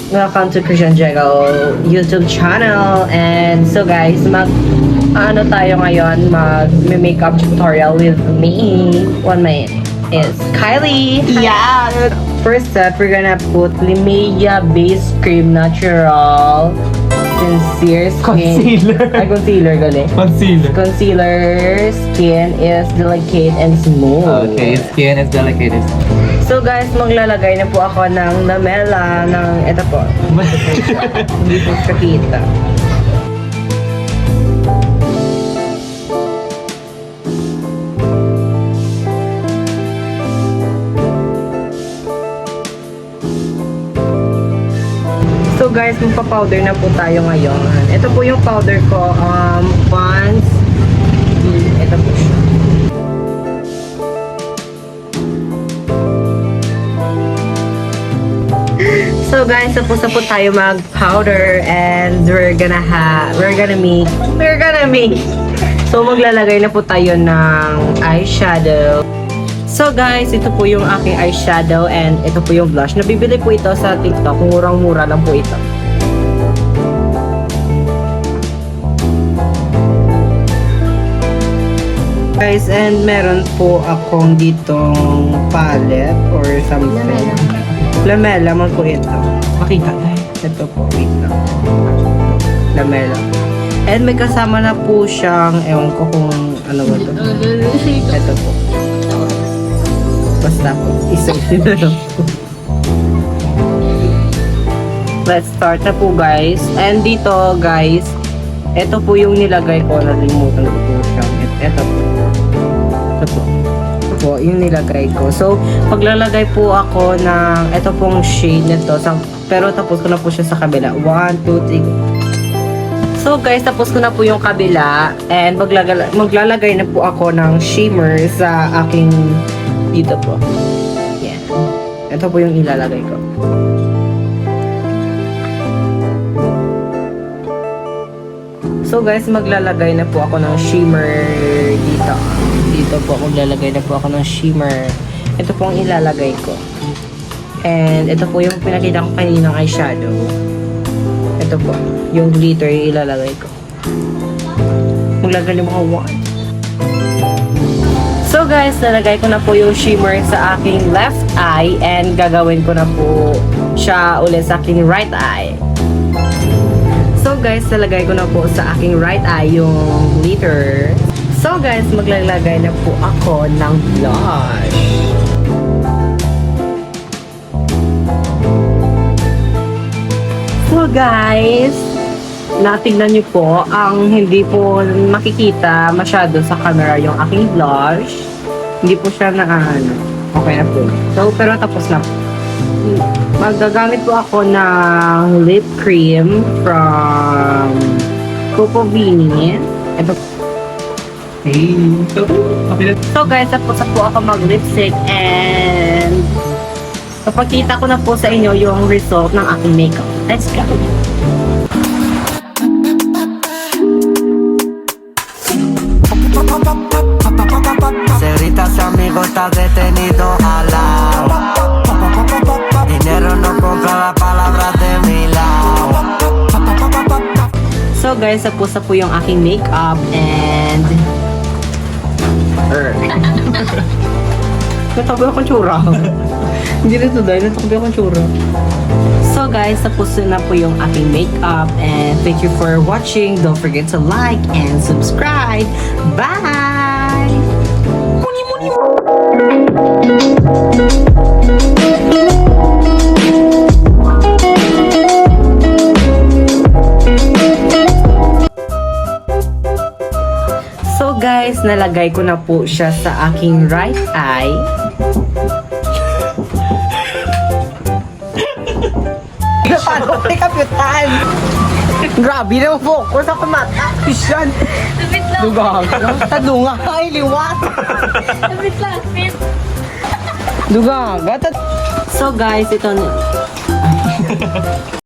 Welcome to Christian Jego YouTube channel. And so guys, tayo ngayon, mag-makeup tutorial with me. One minute is Kylie. Yeah. First step, we're gonna put Limea Base Cream Natural Sincere Skin. Concealer gali. Concealer skin is delicate and smooth. Okay, skin is delicate. So guys, maglalagay na po ako ng lamela ng ito po. Hindi po siya kita. So guys, magpa-powder na po tayo ngayon. Ito po yung powder ko. Pond's. Ito po siya. So guys, tapos na po tayo mag-powder and we're gonna make. So maglalagay na po tayo ng eyeshadow. So guys, ito po yung aking eyeshadow and ito po yung blush. Nabibili po ito sa TikTok. Murang-mura lang po ito. Guys, and meron po akong ditong palette or something. Lamela man po ito. Makita tayo. Ito po, wait lang. Lamela. And may kasama na po siyang, ewan ko kung ano ba ito. Ito po. Basta po, isang na lang po. Let's start na po guys. And dito guys, ito po yung nilagay ko. Nalimutan ko po siya. Ito po. Ito po. Po, yung nilagay ko. So, paglalagay po ako ng ito pong shade nito. Pero tapos ko na po siya sa kabila. 1, 2, 3. So, guys, tapos ko na po yung kabila. And maglalagay na po ako ng shimmer sa aking dito po. Yan. Ito po yung ilalagay ko. So, guys, maglalagay na po ako ng shimmer dito. Dito po, maglalagay na po ako ng shimmer. Ito po ang ilalagay ko. And ito po yung pinakita ko kaninang eyeshadow. Ito po, yung glitter yung ilalagay ko. Maglagay ng mga one. So guys, nalagay ko na po yung shimmer sa aking left eye and gagawin ko na po siya ulit sa aking right eye. So guys, nalagay ko na po sa aking right eye yung glitter. So guys, maglalagay na po ako ng blush. So guys, natignan niyo po ang hindi po makikita masyado sa camera yung aking blush. Hindi po siya na okay na po. So, pero tapos na po. Magagamit po ako ng lip cream from Coco Vini. Ito. So guys, tapos na po ako mag-lipstick and papakita ko na po sa inyo yung result ng aking makeup. Let's go! Cerita, si amigo está detenido al lado. Dinero no compra las palabras de mi lado. So guys, tapos na po yung aking makeup and natabi akong tsura. Hindi na ito dahil natabi akong tsura. So guys, tapos na po yung aking makeup and thank you for watching. Don't forget to like and subscribe. Bye! Muni, muni, So guys, nalagay ko na po siya sa aking right eye. Paano ko kapitan? Grabe naman po. Kung ako mata. Pisyan. Lapit lang. Dugang. Tadunga. Ay, liwat. Lapit lang. Lapit. Dugang. So guys, ito